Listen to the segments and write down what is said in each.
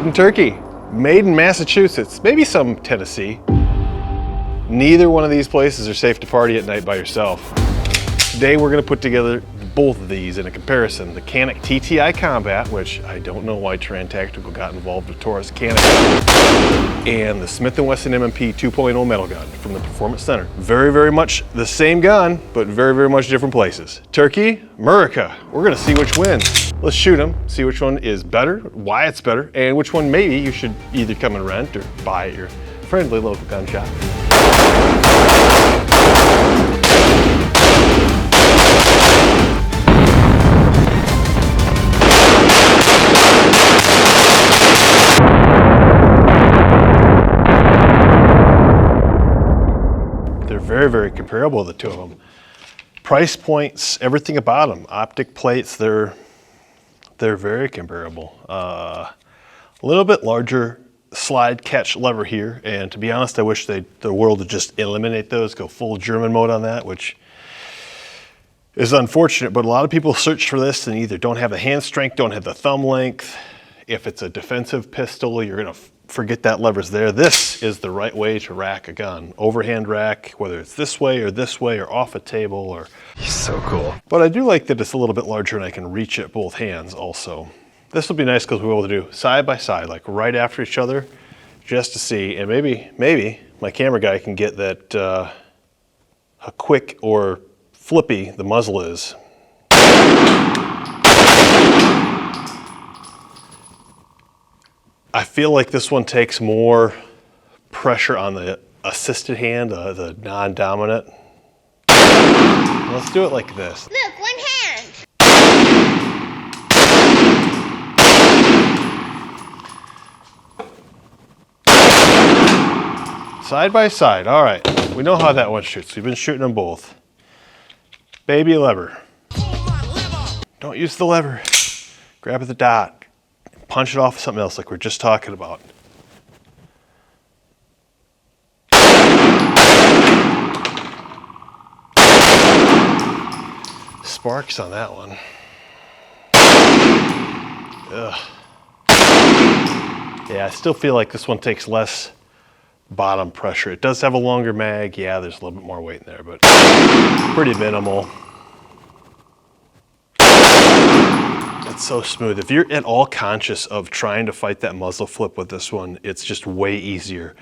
Made in Turkey, made in Massachusetts, maybe some Tennessee. Neither one of these places are safe to party at night by yourself. Today we're gonna put together both of these in a comparison. The Canik TTI Combat, which I don't know why Terrain Tactical got involved with Taurus Canik, and the Smith Wesson M&P 2.0 metal gun from the Performance Center. Very, very much the same gun, but very, very much different places. Turkey, America. We're gonna see which wins. Let's shoot them, see which one is better, why it's better, and which one maybe you should either come and rent or buy at your friendly local gun shop. They're very, very comparable, the two of them. Price points, everything about them, optic plates, they're very comparable. A little bit larger slide catch lever here, and to be honest, I wish the world would just eliminate those, go full German mode on that, which is unfortunate, but a lot of people search for this and either don't have the hand strength, don't have the thumb length. If it's a defensive pistol, you're gonna forget that lever's there. This is the right way to rack a gun. Overhand rack, whether it's this way or off a table or... So cool. But I do like that it's a little bit larger and I can reach it both hands also. This will be nice because we'll be able to do side by side, like right after each other, just to see, and maybe my camera guy can get that how quick or flippy the muzzle is. I feel like this one takes more pressure on the assisted hand, the non-dominant. Let's do it like this. Look, one hand. Side by side, all right. We know how that one shoots. We've been shooting them both. Baby lever. Don't use the lever. Grab the dot. Punch it off with something else like we're just talking about. Sparks on that one. Ugh. Yeah, I still feel like this one takes less bottom pressure. It does have a longer mag. Yeah, there's a little bit more weight in there, but pretty minimal. It's so smooth. If you're at all conscious of trying to fight that muzzle flip with this one, it's just way easier.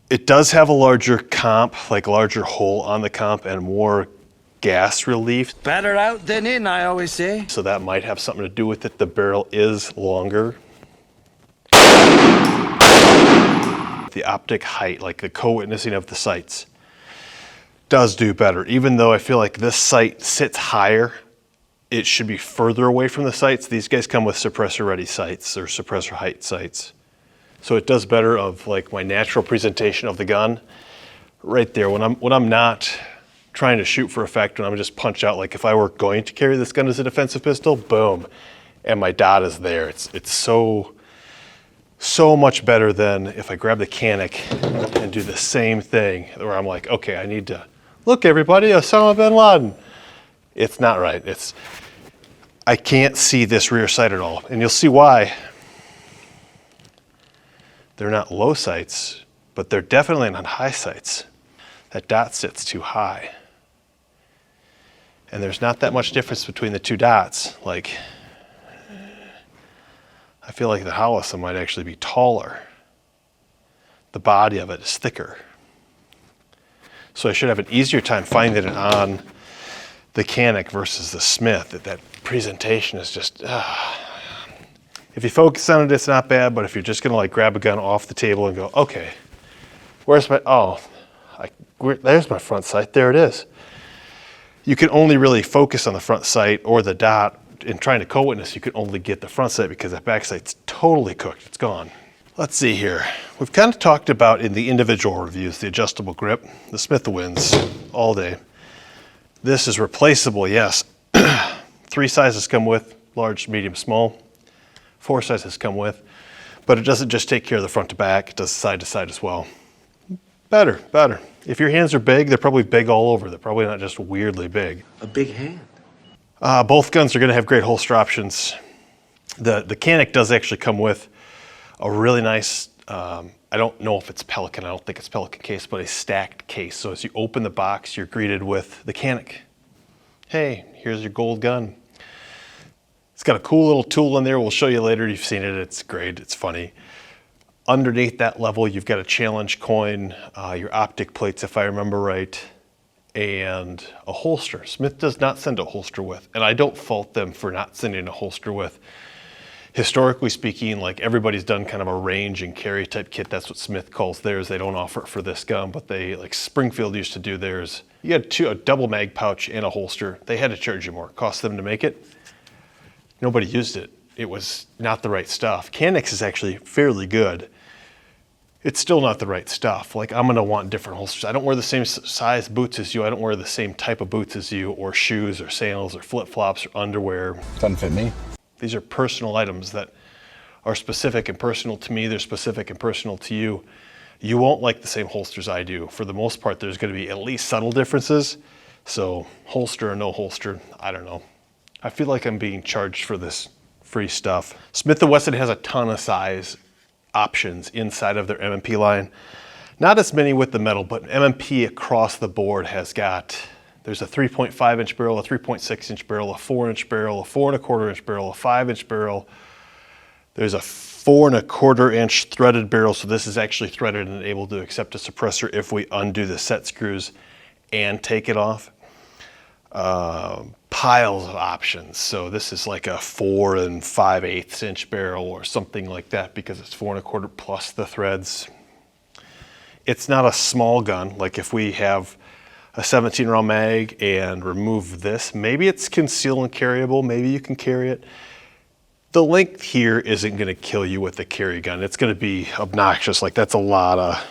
It does have a larger comp, like larger hole on the comp and more gas relief. Better out than in, I always say. So that might have something to do with it. The barrel is longer. The optic height, like the co-witnessing of the sights, does do better. Even though I feel like this sight sits higher, it should be further away from the sights. These guys come with suppressor ready sights or suppressor height sights. So it does better of like my natural presentation of the gun right there. When I'm not trying to shoot for effect, when I'm just punch out, like if I were going to carry this gun as a defensive pistol, boom, and my dot is there. It's so much better than if I grab the Canik and do the same thing where I'm like, okay, I need to, look everybody, Osama bin Laden. It's not right. I can't see this rear sight at all. And you'll see why. They're not low sights, but they're definitely not high sights. That dot sits too high. And there's not that much difference between the two dots. Like, I feel like the Howitzer might actually be taller. The body of it is thicker. So I should have an easier time finding it on the Canik versus the Smith. That presentation is just, if you focus on it, it's not bad, but if you're just gonna like grab a gun off the table and go, okay, where's my, there's my front sight, there it is. You can only really focus on the front sight or the dot. In trying to co-witness, you can only get the front sight because that back sight's totally cooked, it's gone. Let's see here. We've kind of talked about in the individual reviews, the adjustable grip. The Smith wins all day. This is replaceable, yes. 3 sizes come with, large, medium, small. 4 sizes come with, but it doesn't just take care of the front to back, it does side to side as well. Better. If your hands are big, they're probably big all over. They're probably not just weirdly big. A big hand. Both guns are gonna have great holster options. The Canik does actually come with a really nice, I don't know if it's Pelican, I don't think it's Pelican case, but a stacked case. So as you open the box, you're greeted with the Canik. Hey, here's your gold gun. It's got a cool little tool in there. We'll show you later. You've seen it. It's great. It's funny. Underneath that level, you've got a challenge coin, your optic plates, if I remember right, and a holster. Smith does not send a holster with, and I don't fault them for not sending a holster with. Historically speaking, like everybody's done kind of a range and carry type kit. That's what Smith calls theirs. They don't offer it for this gun, but they, like Springfield used to do theirs. You had a double mag pouch and a holster. They had to charge you more. It cost them to make it. Nobody used it. It was not the right stuff. Canik's is actually fairly good. It's still not the right stuff. Like, I'm gonna want different holsters. I don't wear the same size boots as you. I don't wear the same type of boots as you, or shoes, or sandals, or flip-flops, or underwear. Doesn't fit me. These are personal items that are specific and personal to me. They're specific and personal to you. You won't like the same holsters I do. For the most part, there's gonna be at least subtle differences. So holster or no holster, I don't know. I feel like I'm being charged for this free stuff. Smith & Wesson has a ton of size options inside of their M&P line. Not as many with the metal, but M&P across the board has got, there's a 3.5 inch barrel, a 3.6 inch barrel, a 4 inch barrel, a 4 1/4 inch barrel, a 5 inch barrel. There's a 4 1/4 inch threaded barrel. So this is actually threaded and able to accept a suppressor if we undo the set screws and take it off. Piles of options. So this is like a 4 5/8 inch barrel or something like that, because it's 4 1/4 plus the threads. It's not a small gun. Like if we have a 17 round mag and remove this, maybe it's conceal and carryable. Maybe you can carry it. The length here isn't going to kill you with the carry gun. It's going to be obnoxious. Like that's a lot of,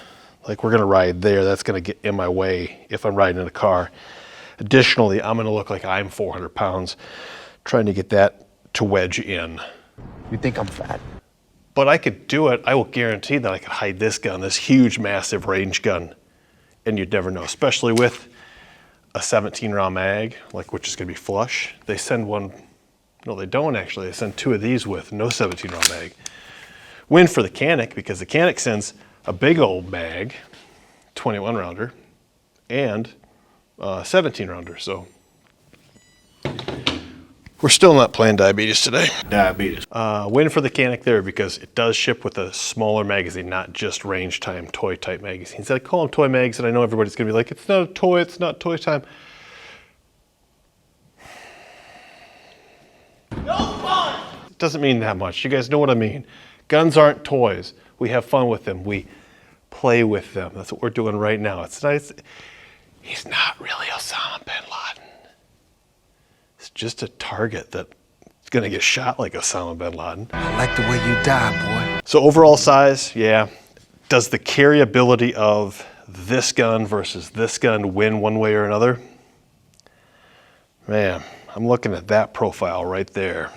like we're going to ride there. That's going to get in my way if I'm riding in a car. Additionally, I'm going to look like I'm 400 pounds trying to get that to wedge in. You think I'm fat? But I could do it. I will guarantee that I could hide this gun, this huge, massive range gun, and you'd never know, especially with a 17 round mag, like which is going to be flush. They send one, no, they don't actually. They send 2 of these with no 17 round mag. Win for the Canik, because the Canik sends a big old mag, 21 rounder, and 17 rounder. So we're still not playing diabetes today. Diabetes. Win for the Canik there, because it does ship with a smaller magazine, not just range time toy type magazines. I call them toy mags, and I know everybody's gonna be like, it's not a toy, it's not toy time. No fun! It doesn't mean that much. You guys know what I mean. Guns aren't toys. We have fun with them. We play with them. That's what we're doing right now. It's nice. He's not really Osama bin Laden. It's just a target that's gonna get shot like Osama bin Laden. I like the way you die, boy. So overall size, yeah. Does the carryability of this gun versus this gun win one way or another? Man, I'm looking at that profile right there.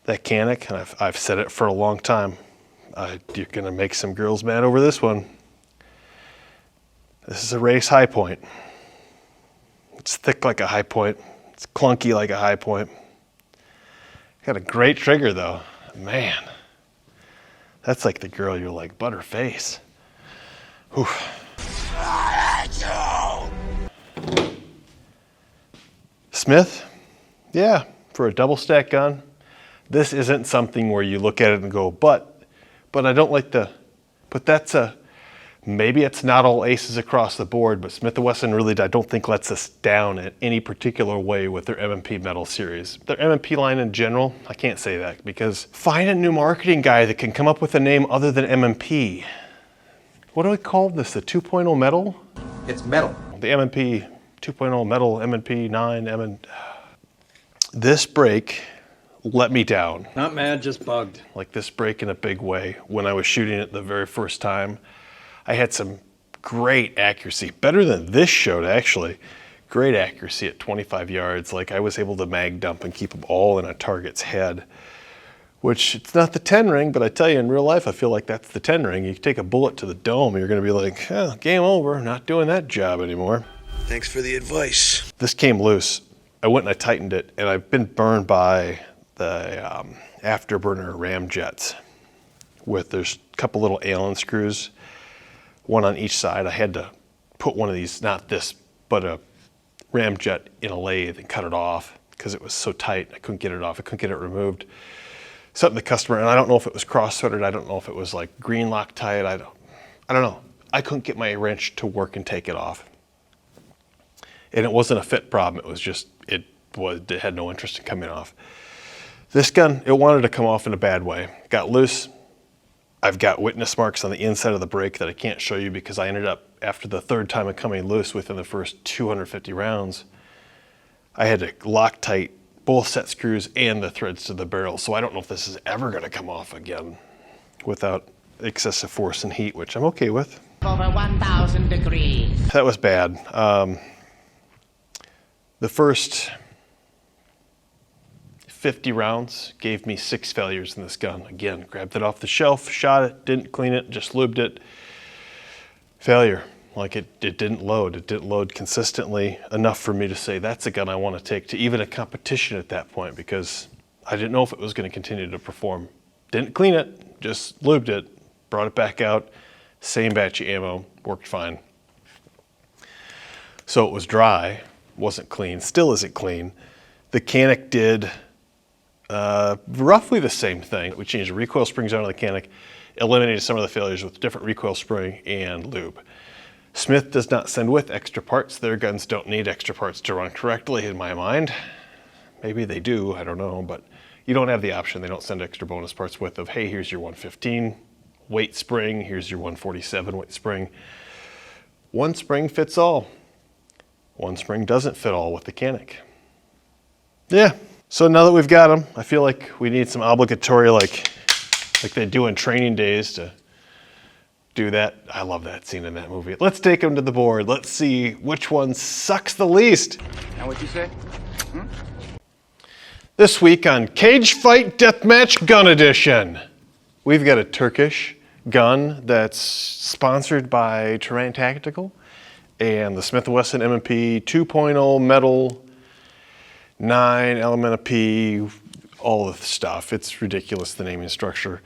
That Canik, and I've said it for a long time. You're gonna make some girls mad over this one. This is a race high point. It's thick like a high point. It's clunky like a high point. Got a great trigger though. Man, that's like the girl you're like, butter face. Whew. Smith, yeah, for a double stack gun, this isn't something where you look at it and go, but I don't like the, but that's a, maybe it's not all aces across the board, but Smith & Wesson really, I don't think, lets us down in any particular way with their M&P metal series. Their M&P line in general, I can't say that, because find a new marketing guy that can come up with a name other than M&P. What do we call this, the 2.0 metal? It's metal. The M&P 2.0 metal, M&P 9, This break let me down. Not mad, just bugged. Like this break in a big way. When I was shooting it the very first time, I had some great accuracy, better than this showed actually. Great accuracy at 25 yards. Like I was able to mag dump and keep them all in a target's head, which it's not the 10 ring, but I tell you in real life, I feel like that's the 10 ring. You take a bullet to the dome, you're gonna be like, oh, game over, not doing that job anymore. Thanks for the advice. This came loose. I went and I tightened it, and I've been burned by the afterburner ramjets with, there's a couple little Allen screws, one on each side. I had to put one of these, not this, but a ramjet in a lathe and cut it off because it was so tight. I couldn't get it off. I couldn't get it removed. Sent the customer, and I don't know if it was cross-threaded. I don't know if it was like green Loctite. I don't know. I couldn't get my wrench to work and take it off. And it wasn't a fit problem. It was just, it had no interest in coming off. This gun, it wanted to come off in a bad way. It got loose. I've got witness marks on the inside of the brake that I can't show you because I ended up, after the third time of coming loose within the first 250 rounds, I had to Loctite both set screws and the threads to the barrel. So I don't know if this is ever going to come off again without excessive force and heat, which I'm okay with. Over 1,000 degrees. That was bad. The first 50 rounds gave me 6 failures in this gun. Again, grabbed it off the shelf, shot it, didn't clean it, just lubed it. Failure. Like it didn't load. It didn't load consistently enough for me to say that's a gun I want to take to even a competition at that point, because I didn't know if it was going to continue to perform. Didn't clean it, just lubed it, brought it back out, same batch of ammo, worked fine. So it was dry, wasn't clean, still isn't clean. The Canik did roughly the same thing. We changed the recoil springs out of the Canik, eliminated some of the failures with different recoil spring and lube. Smith does not send with extra parts. Their guns don't need extra parts to run correctly, in my mind. Maybe they do, I don't know, but you don't have the option. They don't send extra bonus parts with of, hey, here's your 115 weight spring, here's your 147 weight spring. One spring fits all. One spring doesn't fit all with the Canik. Yeah, so now that we've got them, I feel like we need some obligatory, like they do in Training Days, to do that. I love that scene in that movie. Let's take them to the board. Let's see which one sucks the least. Now what you say? This week on Cage Fight Deathmatch Gun Edition, we've got a Turkish gun that's sponsored by Terrain Tactical and the Smith Wesson M&P 2.0 metal, 9 M&P, all the stuff. It's ridiculous, the naming structure.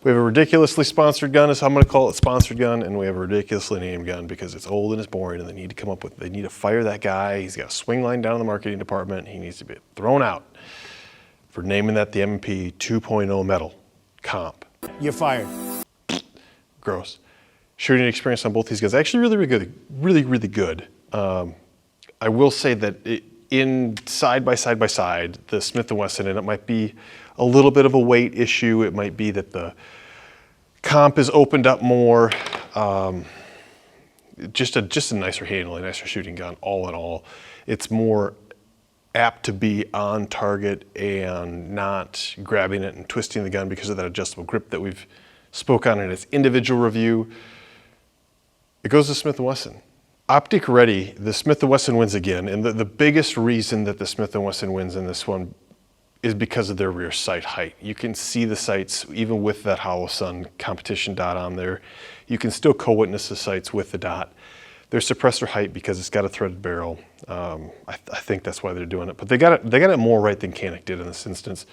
We have a ridiculously sponsored gun, is how I'm going to call it, sponsored gun, and we have a ridiculously named gun because it's old and it's boring, and they need to come up with, they need to fire that guy. He's got a swing line down in the marketing department. He needs to be thrown out for naming that the M&P 2.0 metal comp. You're fired. Gross. Shooting experience on both these guns, actually really good, really good. I will say that in side by side, the Smith & Wesson, and it might be a little bit of a weight issue. It might be that the comp is opened up more. Just a nicer handle, a nicer shooting gun, all in all. It's more apt to be on target and not grabbing it and twisting the gun because of that adjustable grip that we've spoke on in its individual review. It goes to Smith & Wesson. Optic ready, the Smith & Wesson wins again, and the biggest reason that the Smith & Wesson wins in this one is because of their rear sight height. You can see the sights even with that Hollow Sun competition dot on there. You can still co-witness the sights with the dot. Their suppressor height, because it's got a threaded barrel, I think that's why they're doing it. But they got it more right than Canik did in this instance.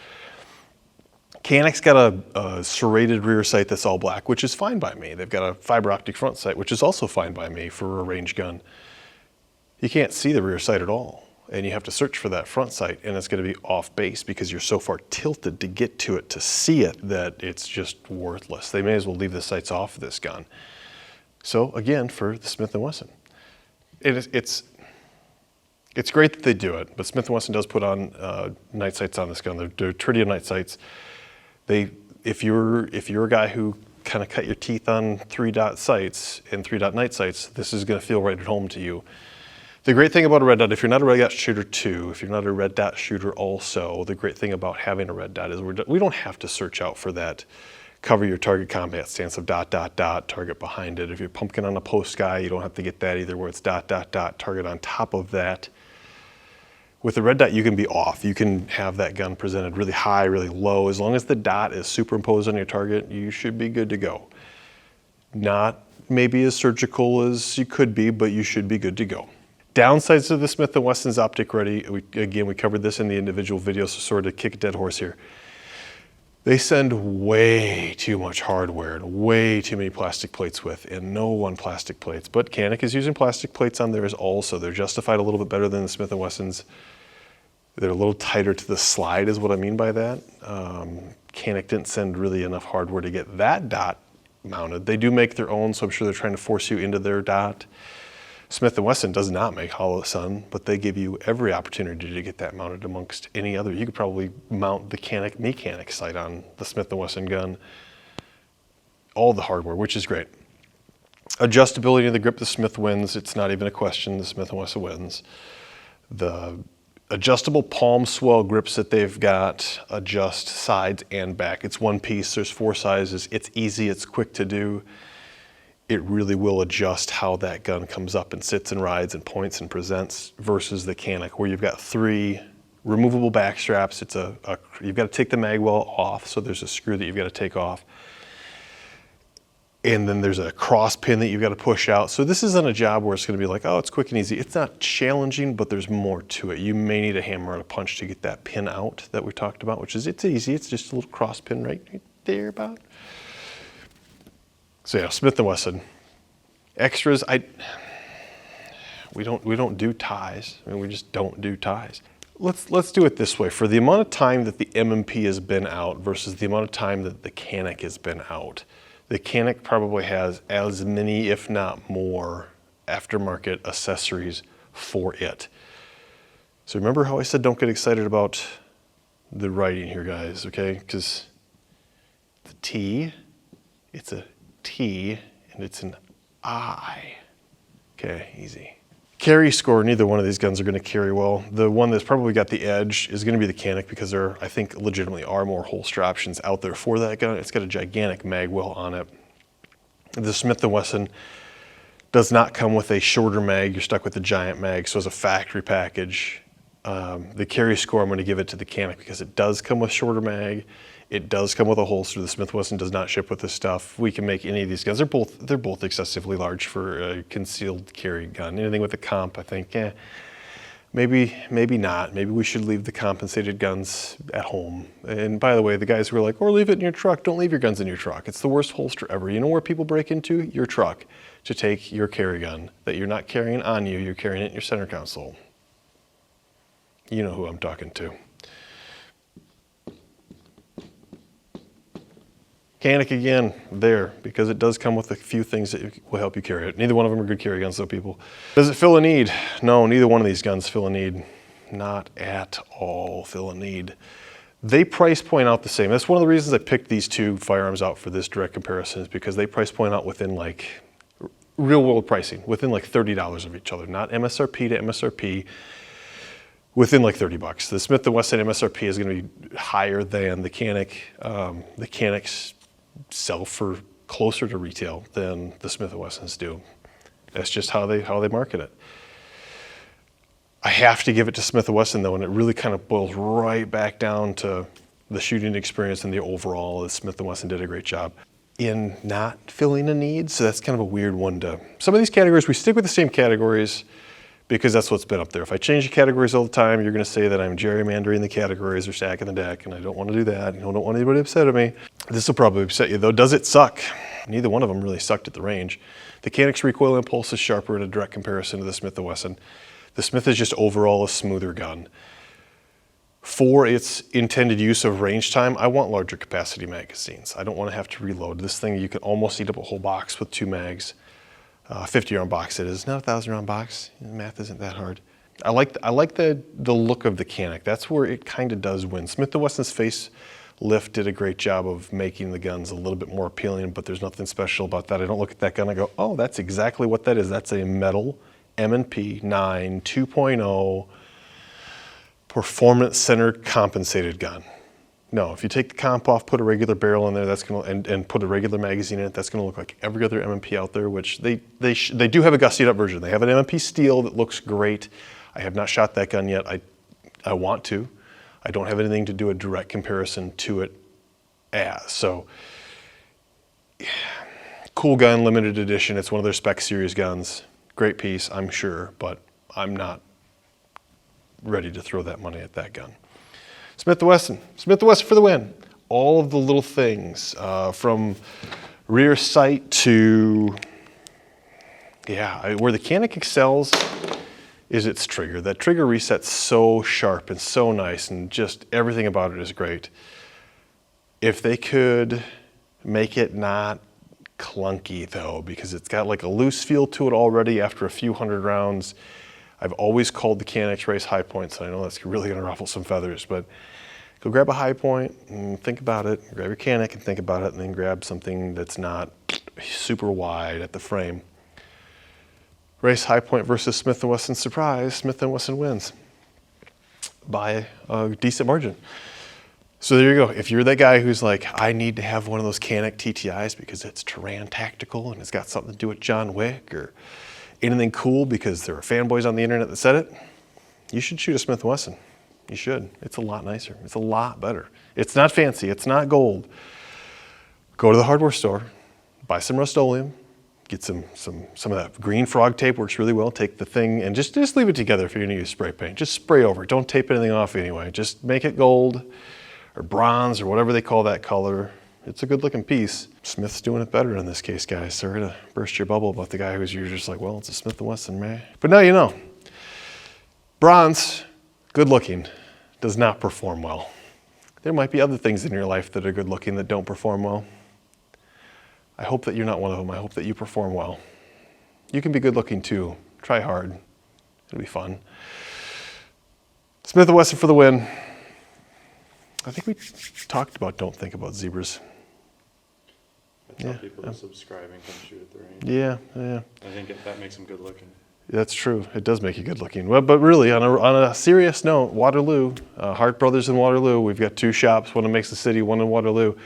Canik's got a serrated rear sight that's all black, which is fine by me. They've got a fiber optic front sight, which is also fine by me for a range gun. You can't see the rear sight at all, and you have to search for that front sight, and it's going to be off base because you're so far tilted to get to it to see it that it's just worthless. They may as well leave the sights off this gun. So again, for the Smith & Wesson, it's great that they do it, but Smith & Wesson does put on night sights on this gun. They're tritium night sights. If you're a guy who kind of cut your teeth on 3-dot sights and 3-dot night sights, this is going to feel right at home to you. The great thing about a red dot, if you're not a red dot shooter too, if you're not a red dot shooter also, the great thing about having a red dot is we don't have to search out for that cover your target combat stance of ... target behind it. If you're pumpkin on a post guy, you don't have to get that either, where it's ... target on top of that. With the red dot, you can be off. You can have that gun presented really high, really low. As long as the dot is superimposed on your target, you should be good to go. Not maybe as surgical as you could be, but you should be good to go. Downsides of the Smith & Wesson's optic ready, again, we covered this in the individual videos, so sort of kick a dead horse here. They send way too much hardware and way too many plastic plates with, and no one plastic plates. But Canik is using plastic plates on theirs also. They're justified a little bit better than the Smith & Wessons. They're a little tighter to the slide is what I mean by that. Canik didn't send really enough hardware to get that dot mounted. They do make their own, so I'm sure they're trying to force you into their dot. Smith & Wesson does not make hollow sun, but they give you every opportunity to get that mounted amongst any other. You could probably mount the Canik Canik sight on the Smith & Wesson gun. All the hardware, which is great. Adjustability of the grip, the Smith wins. It's not even a question, the Smith & Wesson wins. The adjustable palm swell grips that they've got adjust sides and back. It's one piece, there's 4 sizes. It's easy, it's quick to do. It really will adjust how that gun comes up and sits and rides and points and presents versus the Canik, where you've got 3 removable back straps. You've got to take the mag well off, so there's a screw that you've got to take off. And then there's a cross pin that you've got to push out. So this isn't a job where it's going to be like, oh, it's quick and easy. It's not challenging, but there's more to it. You may need a hammer and a punch to get that pin out that we talked about, which is, it's easy. It's just a little cross pin right there about. So yeah, Smith & Wesson. Extras, we don't do ties. I mean, we just don't do ties. Let's do it this way. For the amount of time that the M&P has been out versus the amount of time that the Canik has been out, the Canik probably has as many, if not more, aftermarket accessories for it. So remember how I said don't get excited about the writing here, guys, okay? Because the T, it's a T and it's an I. Okay, easy. Carry score, neither one of these guns are going to carry well. The one that's probably got the edge is going to be the Canik because there, I think, legitimately are more holster options out there for that gun. It's got a gigantic mag well on it. The Smith & Wesson does not come with a shorter mag. You're stuck with the giant mag, so as a factory package. The carry score, I'm going to give it to the Canik because it does come with shorter mag. It does come with a holster. The Smith & Wesson does not ship with this stuff. We can make any of these guns. They're both excessively large for a concealed carry gun. Anything with a comp, I think, maybe not. Maybe we should leave the compensated guns at home. And by the way, the guys who are like, or leave it in your truck, don't leave your guns in your truck. It's the worst holster ever. You know where people break into? Your truck to take your carry gun that you're not carrying on you, you're carrying it in your center console. You know who I'm talking to. Canik again, there, because it does come with a few things that will help you carry it. Neither one of them are good carry guns, though, people. Does it fill a need? No, neither one of these guns fill a need. Not at all fill a need. They price point out the same. That's one of the reasons I picked these two firearms out for this direct comparison, is because they price point out within like real world pricing, within like $30 of each other, not MSRP to MSRP. Within like 30 bucks. The Smith & Wesson MSRP is going to be higher than the Canik. The Caniks sell for closer to retail than the Smith & Wessons do. That's just how they market it. I have to give it to Smith & Wesson though, and it really kind of boils right back down to the shooting experience and the overall. Smith & Wesson did a great job in not filling a need, so that's kind of a weird one to. Some of these categories, we stick with the same categories because that's what's been up there. If I change the categories all the time, you're gonna say that I'm gerrymandering the categories or stacking the deck, and I don't wanna do that. I don't want anybody upset at me. This will probably upset you though. Does it suck? Neither one of them really sucked at the range. The Canik's recoil impulse is sharper in a direct comparison to the Smith & Wesson. The Smith is just overall a smoother gun. For its intended use of range time, I want larger capacity magazines. I don't wanna have to reload. This thing, you can almost eat up a whole box with 2 mags. 50 round box it is, not a 1,000 round box. The math isn't that hard. I like the look of the Canik. That's where it kind of does win. Smith & Wesson's facelift did a great job of making the guns a little bit more appealing, but there's nothing special about that. I don't look at that gun and go, oh, that's exactly what that is. That's a metal M&P 2.0 performance centered compensated gun. No, if you take the comp off, put a regular barrel in there, that's gonna and put a regular magazine in it, that's gonna look like every other M&P out there, which they do have a gussied up version. They have an M&P steel that looks great. I have not shot that gun yet. I want to. I don't have anything to do a direct comparison to it as. So, cool gun, limited edition. It's one of their spec series guns. Great piece, I'm sure, but I'm not ready to throw that money at that gun. Smith & Wesson for the win. all of the little things from rear sight to, where the Canik excels is its trigger. That trigger reset's so sharp and so nice, and just everything about it is great. If they could make it not clunky though, because it's got like a loose feel to it already after a few hundred rounds. I've always called the Canik race high points, and I know that's really gonna ruffle some feathers, but go grab a high point and think about it. Grab your Canik and think about it, and then grab something that's not super wide at the frame. Race high point versus Smith & Wesson, surprise, Smith & Wesson wins by a decent margin. So there you go. If you're that guy who's like, I need to have one of those Canik TTIs because it's Terran tactical and it's got something to do with John Wick or anything cool because there are fanboys on the internet that said it, you should shoot a Smith & Wesson. You should. It's a lot nicer. It's a lot better. It's not fancy. It's not gold. Go to the hardware store, buy some Rust-Oleum, get some of that green frog tape, works really well. Take the thing and just leave it together if you're gonna use spray paint. Just spray over it. Don't tape anything off anyway. Just make it gold or bronze or whatever they call that color. It's a good looking piece. Smith's doing it better in this case, guys. Sorry to burst your bubble about the guy who's you're just like, well, it's a Smith & Wesson, man. But now you know. Bronze, good looking, does not perform well. There might be other things in your life that are good looking that don't perform well. I hope that you're not one of them. I hope that you perform well. You can be good looking too. Try hard. It'll be fun. Smith & Wesson for the win. I think we talked about don't think about zebras. I tell people to subscribe and come shoot at the range. Yeah. I think that makes them good looking. That's true. It does make you good looking. Well, but really, on a serious note, Waterloo, Hart Brothers in Waterloo, we've got two shops, one in Mason City, one in Waterloo.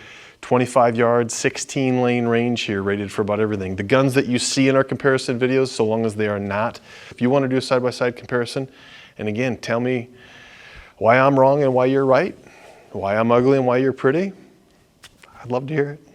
25 yards, 16 lane range here, rated for about everything. The guns that you see in our comparison videos, so long as they are not, if you want to do a side-by-side comparison, and again, tell me why I'm wrong and why you're right, why I'm ugly and why you're pretty, I'd love to hear it.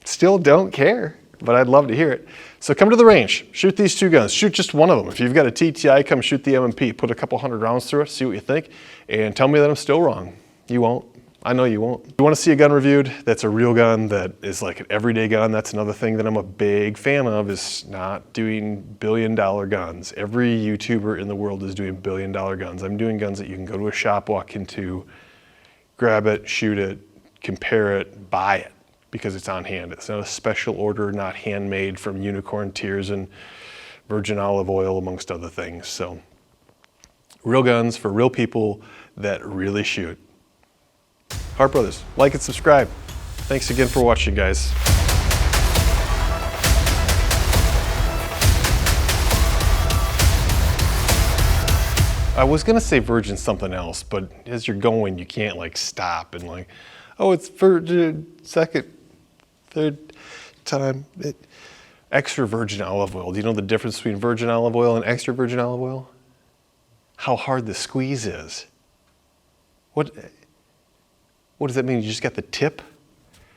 Still don't care, but I'd love to hear it. So come to the range, shoot these two guns, shoot just one of them. If you've got a TTI, come shoot the M&P, put a couple hundred rounds through it, see what you think, and tell me that I'm still wrong. You won't. I know you won't. You want to see a gun reviewed that's a real gun, that is like an everyday gun. That's another thing that I'm a big fan of, is not doing billion-dollar guns. Every YouTuber in the world is doing billion-dollar guns. I'm doing guns that you can go to a shop, walk into, grab it, shoot it, compare it, buy it, because it's on hand. It's not a special order, not handmade from unicorn tears and virgin olive oil, amongst other things. So real guns for real people that really shoot. Hart Brothers, like and subscribe. Thanks again for watching, guys. I was gonna say virgin something else, but as you're going, you can't like stop and like, oh, it's virgin, second, third time. Extra virgin olive oil. Do you know the difference between virgin olive oil and extra virgin olive oil? How hard the squeeze is. What does that mean? You just got the tip?